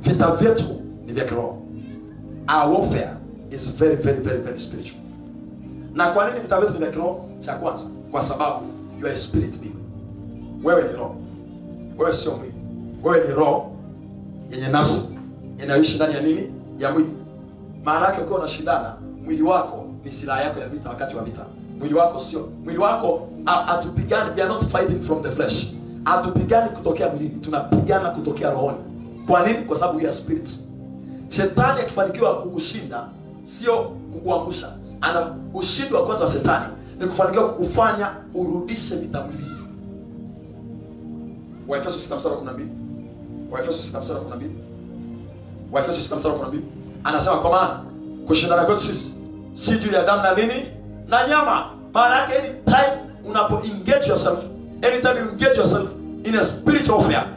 vita vyetu ni vya kiroho. Our warfare is very very very very spiritual. Na kwa nini vita vyetu ni vya kiroho? Cha kwanza, kwa sababu you are a spirit being. Wewe ni roho. Wewe sio mwili. Wewe ni roho yenye nafsi inayoishi ndani ya nini? Ya mwili. Maana yake ukiwa unashindana, mwili wako ni silaha yako ya vita wakati wa vita. Mwili wako atupigani, we are not fighting from the flesh. Atupigani kutokea mwilini, tunapigana kutokea rohoni. Kwa nini? Kwa sababu we are spirits. Shetani akifanikiwa kukushinda, sio kukuangusha. Ushindi wa kwanza wa shetani ni kufanikiwa kukufanya urudishe vita mwilini. Waefeso 6:12. Waefeso 6:12. Waefeso 6:12. Anasema kwa maana kushindana kwetu sisi si juu ya damu na nini? Na nyama. Maana yake anytime unapo engage yourself, anytime you engage yourself in a spiritual warfare,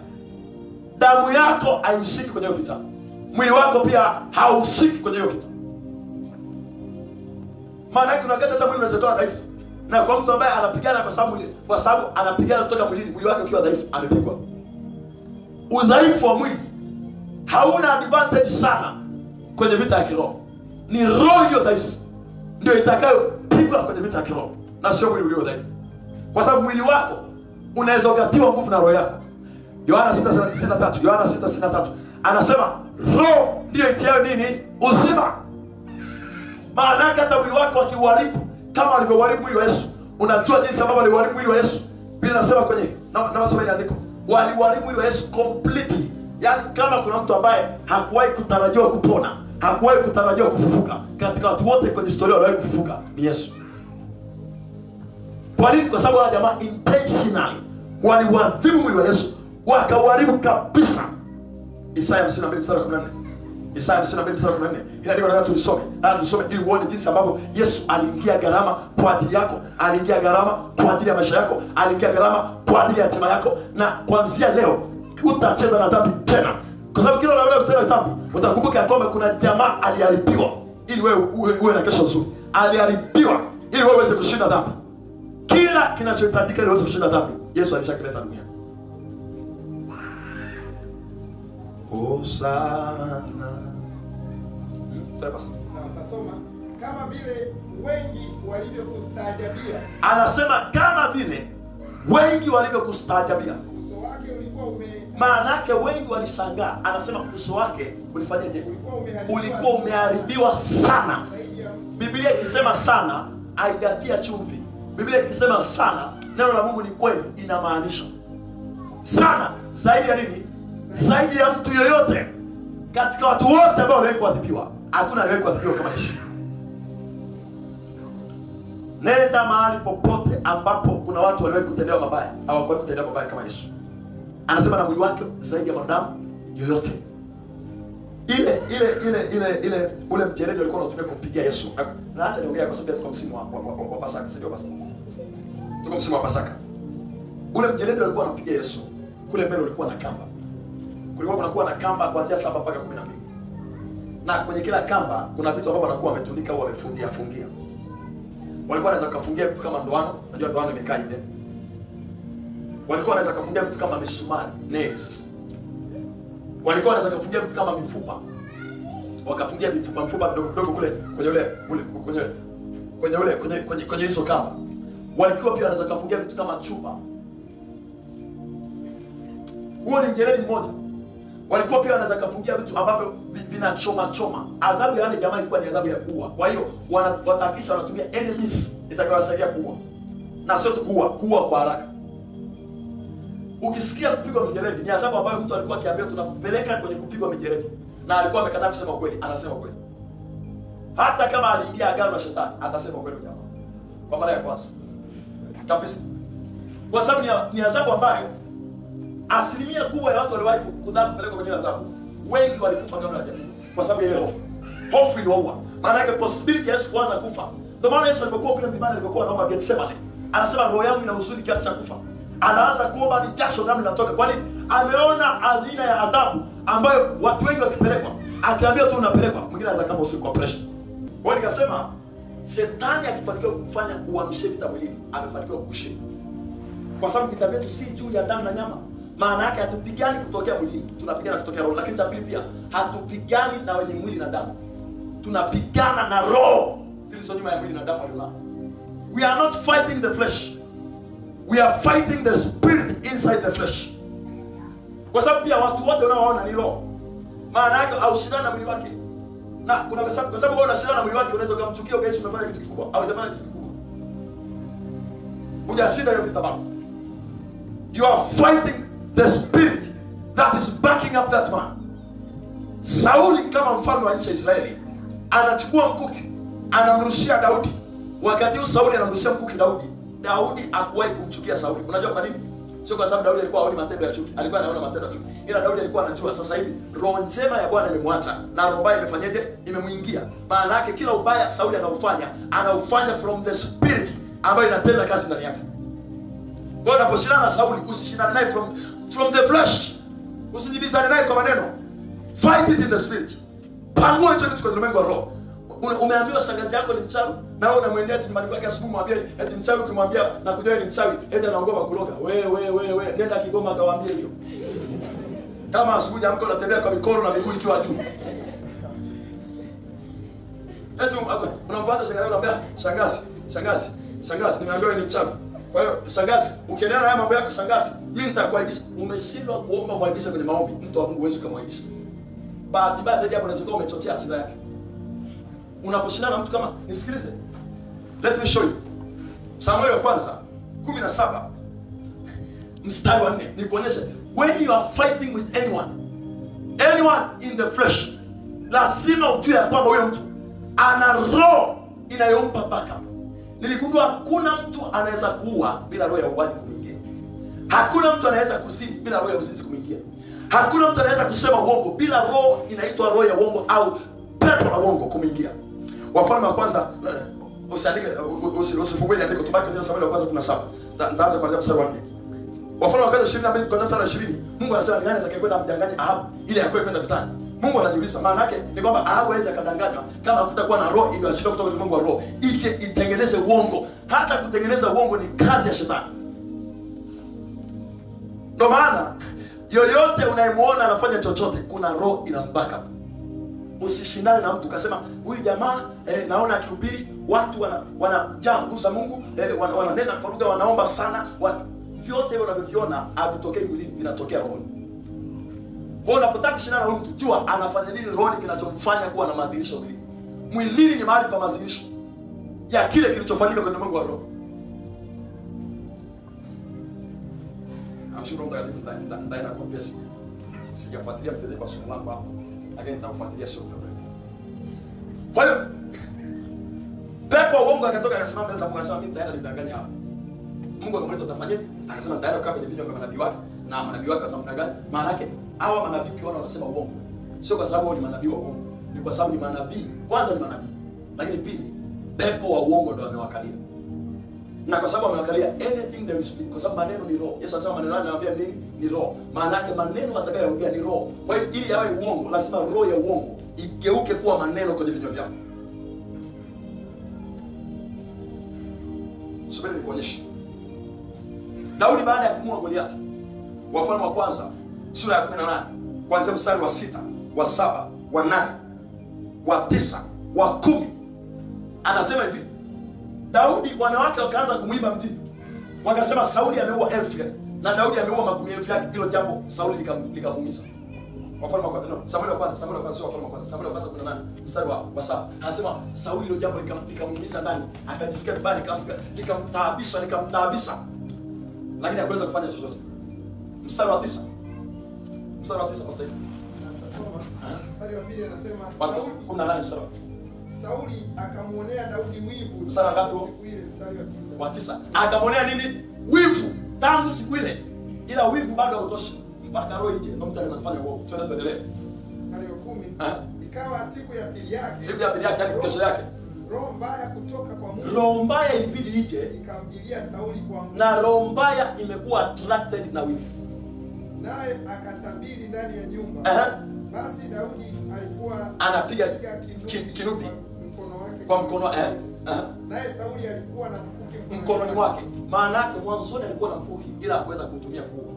damu yako haihusiki kwenye vita. Mwili wako pia hausiki kwenye vita. Maana yake unakata hata mwili unaweza dhaifu. Na kwa mtu ambaye anapigana kwa sababu anapigana kutoka mwilini, mwili wake ukiwa dhaifu amepigwa. Udhaifu wa mwili hauna advantage sana kwenye vita ya kiroho. Ni roho hiyo dhaifu ndio itakayopigwa kwenye vita ya kiroho, na sio mwili ulio dhaifu. Kwa sababu mwili wako unaweza ukatiwa nguvu na roho yako. Yohana 6:63 anasema roho ndio itiayo nini? Uzima. Maana yake hata mwili wako akiuharibu kama alivyoharibu mwili wa Yesu. Unajua jinsi ambavyo aliharibu mwili wa Yesu? Biblia inasema kwenye na masomo ile andiko, waliharibu mwili wa Yesu completely. Yaani kama kuna mtu ambaye hakuwahi kutarajiwa kupona, hakuwahi kutarajiwa kufufuka, katika watu wote kwenye historia waliwahi kufufuka ni Yesu. Kwa nini? Kwa sababu hao jamaa intentionally waliharibu mwili wa Yesu, wakauharibu kabisa. Isaya 52:14. Isaya 52:14. Ila ndio nataka tulisome. Tusome ili uone jinsi ambavyo Yesu aliingia gharama kwa ajili yako, aliingia gharama kwa ajili ya maisha yako, aliingia gharama kwa ajili ya hatima yako, na kuanzia leo utacheza na dhambi tena. Kwa sababu kila unaona kutenda dhambi, utakumbuka kwamba kuna jamaa aliharibiwa ili wewe uwe na kesho nzuri. Aliharibiwa ili wewe uweze kushinda dhambi. Kila kinachohitajika ili uweze kushinda dhambi, Yesu alishakileta duniani. Hosana. Tasoma kama vile wengi walivyokustaajabia. Anasema kama vile wengi walivyokustaajabia. Uso wake ulikuwa maana yake wengi walishangaa. Anasema uso wake ulifanyaje? Ulikuwa umeharibiwa sana. Biblia ikisema sana haijatia chumvi. Biblia ikisema sana, neno la Mungu ni kweli, inamaanisha sana. Zaidi ya nini? Zaidi ya mtu yoyote katika watu wote ambao waliwahi kuadhibiwa, hakuna aliyewahi kuadhibiwa kama Yesu. Nenda mahali popote ambapo kuna watu waliwahi kutendewa mabaya, hawakuwahi kutendewa mabaya kama Yesu. Anasema na mwili wake zaidi ya mwanadamu yoyote. Ile ule mjeledi alikuwa anatumia kumpigia Yesu. Na acha niongea kwa sababu tuko msimu wa Pasaka, sio Pasaka. Tuko msimu wa Pasaka. Ule mjeledi alikuwa anampigia Yesu. Kule mbele ulikuwa na kamba. Kulikuwa kunakuwa na kamba kuanzia 7 mpaka 12. Na kwenye kila kamba kuna vitu ambavyo wanakuwa wametundika au wamefungia. Walikuwa wanaweza kufungia vitu kama ndoano, unajua ndoano imekaa ile. Walikuwa wanaweza kufungia vitu kama misumari, nails. Walikuwa wanaweza kufungia vitu kama mifupa. Wakafungia mifupa vidogo kule kwenye hizo kamba. Walikuwa pia wanaweza kufungia vitu kama chupa. Huo ni mjeledi mmoja. Walikuwa pia wanaweza kufungia vitu ambavyo vinachoma. Adhabu ya wale jamaa ilikuwa ni adhabu ya kuua. Kwa hiyo watahakisha wanatumia enemies itakayowasaidia kuua. Na sio tu kuua kwa haraka. Ukisikia kupigwa mijeledi ni adhabu ambayo mtu alikuwa akiambia tunakupeleka kwenye kupigwa mijeledi, na alikuwa amekataa kusema ukweli, anasema ukweli. Hata kama aliingia agano na shetani, atasema ukweli jamaa. Kwa mara ya kwanza. Kabisa. Kwa sababu ni adhabu ambayo asilimia kubwa ya watu waliwahi kudhani kupelekwa kwenye adhabu. Wengi walikufa ngano ya jamii kwa sababu ya ile hofu. Hofu iliwaua. Maana yake possibility ya Yesu kuanza kufa. Ndio maana Yesu alipokuwa kule mlimani, alipokuwa anaomba Gethsemane, anasema roho yangu ina huzuni kiasi cha kufa. Anaanza kuomba ni jasho damu linatoka. Kwani ameona aina ya adhabu ambayo watu wengi wakipelekwa, akiambia tu unapelekwa, mwingine anaweza kama usiku kwa pressure. Kwa hiyo nikasema Shetani akifanikiwa kufanya uamshe vita mwilini, amefanikiwa kukushinda. Kwa sababu vita vyetu si juu ya damu na nyama, Maana yake hatupigani kutokea mwilini, tunapigana kutokea roho. Lakini cha pili pia, hatupigani na wenye mwili na damu, tunapigana na roho zilizo nyuma ya mwili na damu walionao. We are not fighting the flesh, we are fighting the spirit inside the flesh. Kwa sababu pia watu wote unaowaona ni roho. Maana yake haushindani na mwili wake. Na kuna kwa sababu wewe unashindana na mwili wake, unaweza kumchukia ukaishi umefanya kitu kikubwa au hujafanya kitu kikubwa. Hujashinda hiyo vita bado. You are fighting the spirit that is backing up that man. Sauli kama mfalme wa nchi ya Israeli anachukua mkuki, anamrushia Daudi. Wakati huu Sauli anamrushia mkuki Daudi, Daudi hakuwahi kumchukia Sauli. Unajua kwa nini? Sio kwa sababu Daudi alikuwa haoni matendo ya chuki, alikuwa anaona matendo ya chuki. Ila Daudi alikuwa anajua sasa hivi roho njema ya Bwana imemwacha na roho mbaya imefanyaje? Imemuingia. Maana yake kila ubaya Sauli anaufanya from the spirit ambayo inatenda kazi ndani yake. Kwa hiyo unaposhindana na Sauli, usishindane naye from the flesh. Usijibizane naye kwa maneno. Fight it in the spirit. Pangua hicho kitu kwa ulimwengu wa roho. Umeambiwa shangazi yako ni mchawi, na wewe unamwendea nyumbani kwake asubuhi mwambie eti mchawi, ukimwambia na kujua ni mchawi, eti anaogopa kuroga. Wewe nenda Kigoma akawaambie hiyo. Kama asubuhi amko unatembea kwa mikono na miguu ikiwa juu. Eti unamfuata shangazi unamwambia shangazi nimeambiwa ni mchawi. Kwa hiyo shangazi, ukiendelea na mambo yako shangazi, mimi nitakuaibisha. Umeshindwa kuomba kuaibisha kwenye maombi, mtu wa Mungu huwezi kumwaibisha. Bahati mbaya zaidi hapo unaweza kuwa umechochea hasira yake. Unaposhindana na mtu kama, nisikilize. Let me show you. Samueli wa kwanza 17 mstari wa 4 nikuonyeshe, when you are fighting with anyone in the flesh, lazima ujue ya kwamba huyo mtu ana roho inayompa backup. Niligundua hakuna mtu anaweza kuua bila roho ya uwaji kumwingia. Hakuna mtu anaweza kuzini bila roho ya uzinzi kumwingia. Hakuna mtu anaweza kusema uongo bila roho inaitwa roho ya uongo au pepo la uongo kumwingia. Wafalme wa kwanza, usiandike, usifungue andiko, tubaki kwenye Samueli wa kwanza 17. Nitaanza kuanzia mstari wa 4. Wafalme wa kwanza 22 kuanzia mstari wa 20. Mungu anasema ni nani atakayekwenda kumdanganya Ahabu ili akwe kwenda vitani. Mungu anajiuliza, maana yake ni kwamba Ahabu hawezi akadanganywa kama hakutakuwa na roho iliyoachiliwa kutoka kwenye Mungu wa roho ije itengeneze uongo. Hata kutengeneza uongo ni kazi ya shetani. Ndio maana yoyote unayemuona anafanya chochote, kuna roho inambackup. Usishindane na mtu ukasema huyu jamaa naona akihubiri watu wanajaa nguvu za Mungu, wananena kwa lugha, wanaomba sana, vyote hivyo unavyoviona havitokei mwilini, vinatokea rohoni. Kwa hiyo unapotaka kushindana na mtu, jua anafanya nini rohoni kinachomfanya kuwa na maadhimisho mwilini. Mwilini ni mahali pa maadhimisho ya kile kilichofanyika kwenye Mungu wa roho. Amshukuru Mungu ndani na confess. Sijafuatilia mtendeko wa somo langu hapo, lakini nitafuatilia sio mrefu. Kwa hiyo pepo wa uongo akatoka akasema mbele za Mungu, akasema mimi nitaenda nidanganya hapa. Mungu akamuuliza utafanyaje? Akasema nitaenda kukaa kwenye vinywa vya manabii wake na manabii wake watamdanganya. Maana yake hawa manabii ukiona wanasema uongo, sio kwa sababu ni manabii wa uongo, ni kwa sababu ni manabii. Kwanza ni manabii, lakini pili pepo wa uongo ndio amewakalia. Na kwa sababu amewakalia anything they speak, kwa sababu maneno ni roho. Yesu anasema maneno anayoambia nini? Ni roho. Maana yake maneno atakayoongea ni roho. Kwa hiyo ili yawe uongo, lazima roho ya uongo igeuke kuwa maneno kwenye vinywa vyao. Subiri nikuonyeshe. Daudi baada ya kumua Goliathi, Wafalme wa kwanza sura ya 18 kuanzia mstari wa 6, wa 7, wa 8, wa 9, wa 10, anasema hivi. Daudi, wanawake wakaanza kumwimba mjini. Wakasema Sauli ameua 1000 na Daudi ameua 10,000 yake. Hilo jambo Sauli likamuumiza. Wafalme wa kwanza, Samueli wa kwanza, sio Wafalme wa kwanza. Samueli wa kwanza 18 mstari wa 7. Anasema Sauli hilo jambo likamuumiza ndani, akajisikia vibaya, likamtaabisha. Lakini hakuweza kufanya chochote. Mstari wa 9. Mstari wa 9 basi. Nasoma. Mstari wa 2 anasema Sauli 18 mstari. Sauli akamuonea Daudi wivu. Mstari ngapi? Siku ile mstari wa 9. Wa 9. Akamuonea nini? Wivu. Tangu siku ile. Ila wivu bado hautoshi. Mpaka roho ije ndio mtu anaweza kufanya uovu. Tuendelee. Mstari wa 10. Ikawa siku ya pili yake. Siku ya pili yake, yani kesho yake. Roho mbaya kutoka kwa Mungu. Roho mbaya ilibidi ije ikamjilia Sauli kwa Mungu. Na roho mbaya imekuwa attracted na wivu. Naye akatabiri ndani ya nyumba. Basi Daudi alikuwa anapiga kinubi kwa mkono wake. Naye Sauli alikuwa na mkuki mkononi mwake. Maana yake mwanzoni alikuwa na mkuki ila hakuweza kutumia kuua.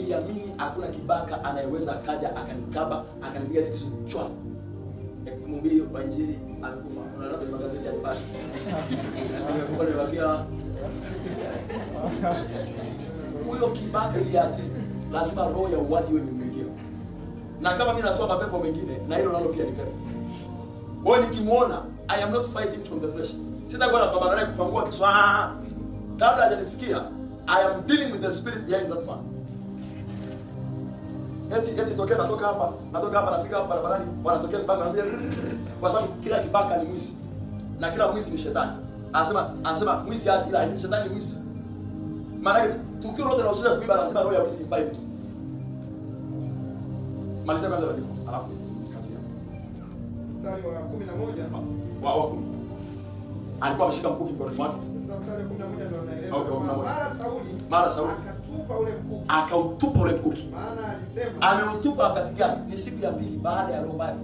niliamini hakuna kibaka anayeweza akaja akanikaba akanipiga kisu chwa. Mhubiri wa Injili alikufa. Unaona kwenye magazeti ya Nipashe. Alikufa ni wakia. Huyo kibaka iliaje? Lazima roho ya uwaji iwe imeingia. Na kama mimi natoa mapepo mengine na hilo nalo pia ni pepo. Wewe nikimuona, I am not fighting from the flesh. Sitakuwa napambana naye kupangua kiswa. Kabla hajanifikia, I am dealing with the spirit behind that man. Eti tokea natoka hapa nafika hapa barabarani, wanatokea kibaka anambia kwa sababu kila kibaka ni mwizi. Na kila mwizi ni shetani. Anasema mwizi ila ni shetani ni mwizi. Maana yake tukio lote linahusisha kuiba, lazima roho ya mwizi ipae mtu. Maliza kwanza ndio. Alafu kazi yako. Mstari wa 11. Wa 10. Alikuwa ameshika mkuki mkononi mwake. Sasa mstari wa 11 ndio anaeleza. Okay, mara Sauli akatupa ule mkuki. Akautupa ule mkuki. Maana alisema ameutupa wakati gani? Ni siku ya pili baada ya roho mbaya.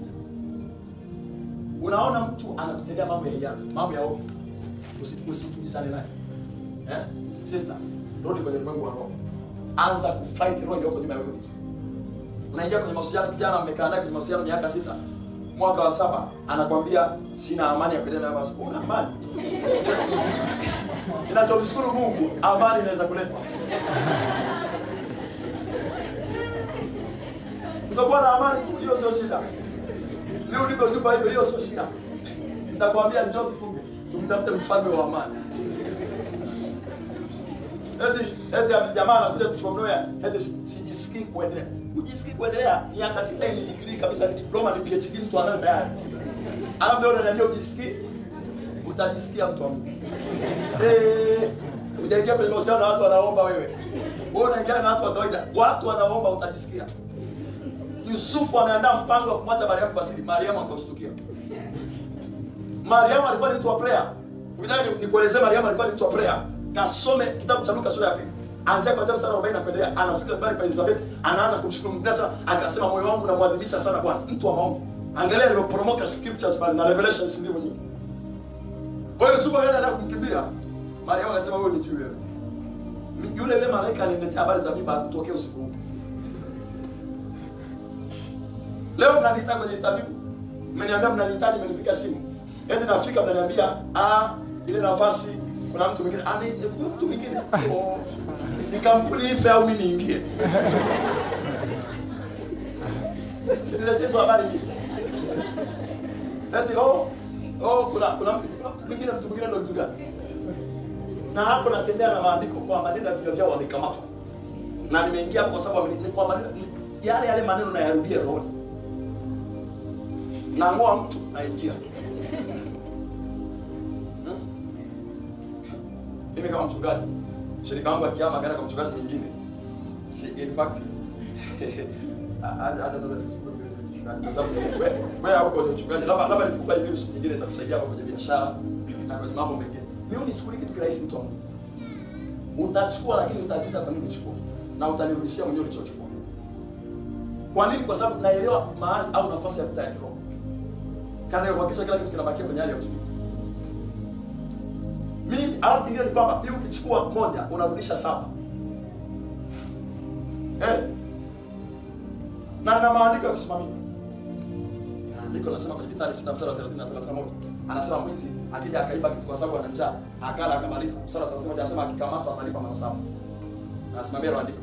Unaona mtu anakutendea mambo ya hiana, mambo ya ovyo. Usikibisane naye. Sister, rudi kwenye ulimwengu wa roho. Anza kufight roho iliyoko nyuma ya wewe. Unaingia kwenye mahusiano, kijana mmekaa naye kwenye mahusiano miaka 6. Mwaka wa 7 anakuambia sina amani ya kuendelea na basi. Una amani? Ninachomshukuru Mungu, amani inaweza kuletwa. Tutakuwa na amani, hiyo sio shida. Leo ndipo nyumba hiyo sio shida. Nitakwambia njoo tufunge. Tumtafute mfalme wa amani. Eti jamaa anakuja kushomnoa, eti sijisikii kuendelea. Ujisikii kuendelea, miaka 6 ni degree kabisa, ni diploma, ni PhD mtu anayo tayari. Alafu leo unaniambia ujisikii, utajisikia mtu wa Mungu. Unaingia kwenye mahusiano na watu wanaomba wewe. Wewe unaingia na watu wa kawaida, watu wanaomba utajisikia. Yusufu ameandaa mpango wa kumwacha Mariamu kwa siri. Mariamu akashtukia. Mariamu alikuwa ni mtu wa prayer. Unataka nikuelezee Mariamu alikuwa ni mtu wa prayer. Kasome kitabu cha Luka sura ya 2. Anzia kwa mstari wa 40 na kuendelea. Anafika mbali kwa Elizabeth, anaanza kumshukuru Mungu. Sasa akasema moyo wangu unamwadhimisha sana Bwana. Mtu wa maombi. Angalia aliporomoka scriptures na Revelations ndio mwenyewe. Kwa hiyo Yusufu akaenda kumkimbia. Mariamu akasema wewe ni juu wewe. Yule malaika aliniletea habari za mimba kutokea usiku huu. Leo mnaniita kwenye tabibu. Mmeniambia mnanihitaji, mmenipiga simu. Eti nafika mnaniambia ile nafasi kuna mtu mwingine. Mtu mwingine. Ni kampuni ife au mimi niingie. Siniletezo habari hii. Eti kuna mtu mwingine ndio mtu gani? Na hapo natembea na maandiko kwa maneno vile vyao wamekamatwa. Na nimeingia kwa sababu kwa maneno yale maneno na yarudia roho. Na ngoa mtu naingia. Mimi kama mchungaji, shirika langu akiama kana kama mchungaji mwingine. Si in fact wewe hauko ni mchungaji, labda nikupa hivi siku nyingine itakusaidia kwenye biashara na kwenye mambo mengine. Mimi unichukulie kitu kirahisi mtu wangu. Utachukua lakini utajuta kwa nini uchukua. Na utanirudishia mwenyewe ulichochukua. Kwa nini? Kwa sababu naelewa mahali au nafasi ya kutaya kiroho. Kana kuhakikisha kila kitu kinabakia kwenye hali ya utulivu. Mimi alafu kingine ni kwamba mimi ukichukua moja unarudisha 7. Na maandiko ya kusimamia. Maandiko nasema kwenye Mithali 6:30-31. Anasema mwizi akija akaiba kitu kwa sababu ana njaa, akala akamaliza. Mstari wa 31 anasema akikamatwa atalipa mara 7. Nasimamia andiko.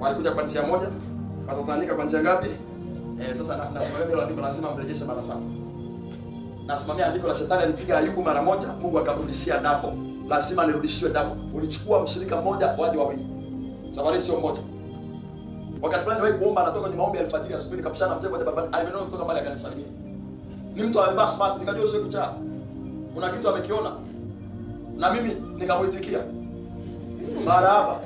Walikuja kwa njia moja, watatandika kwa njia ngapi? Sasa nasimamia hilo andiko, lazima mrejeshe mara 7. Nasimamia andiko la shetani alipiga Ayubu mara 1, Mungu akamrudishia double. Lazima nirudishiwe double. Ulichukua mshirika mmoja, waje wawili. Safari sio mmoja. Wakati fulani wewe kuomba anatoka kwenye maombi alfajiri asubuhi nikapishana mzee kwa barabara. Alimenona kutoka mbali akanisalimia. Ni mtu amevaa smart, nikajua usiwe kucha. Kuna kitu amekiona. Na mimi nikamuitikia. Marahaba.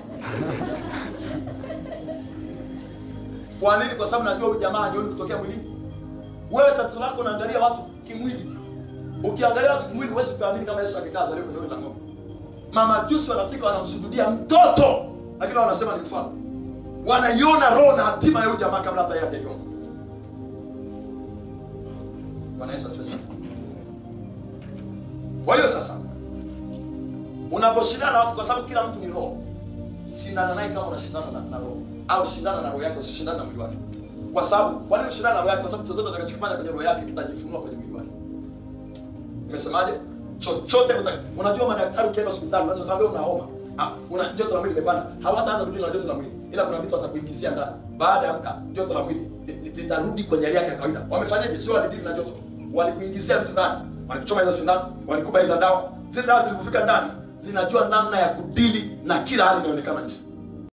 Kwa nini? Kwa sababu najua huyu jamaa ndio kutokea mwilini. Wewe tatizo lako unaangalia watu kimwili. Ukiangalia watu kimwili huwezi kuamini kama Yesu akikaza leo kwenye lango. Mama Jusi wanafika wanamsujudia mtoto, lakini wanasema ni mfano. Wanaiona roho na hatima ya huyu jamaa kabla hata yeye hajaiona. Bwana Yesu asifiwe sana. Kwa hiyo sasa unaposhindana na watu, kwa sababu kila mtu ni roho, shindana naye kama unashindana na roho. au shindana na roho yake, usishindane na mwili wake. Kwa sababu kwa nini ushindane na roho yake? Kwa sababu chochote utakachokifanya kwenye roho yake kitajifunua kwenye mwili wake. Nimesemaje? Chochote unajua madaktari ukienda hospitali unaweza kaambia una homa. Una joto la mwili limepanda. Hawataanza kudili na joto la mwili. Ila kuna vitu watakuingizia ndani. Baada ya muda joto la mwili litarudi kwenye hali yake ya kawaida. Wamefanyaje? Sio walidili na joto. Walikuingizia vitu ndani. Walikuchoma hizo sindano, walikupa hizo dawa. Zile dawa zilipofika ndani zinajua namna ya kudili na kila hali inaonekana nje.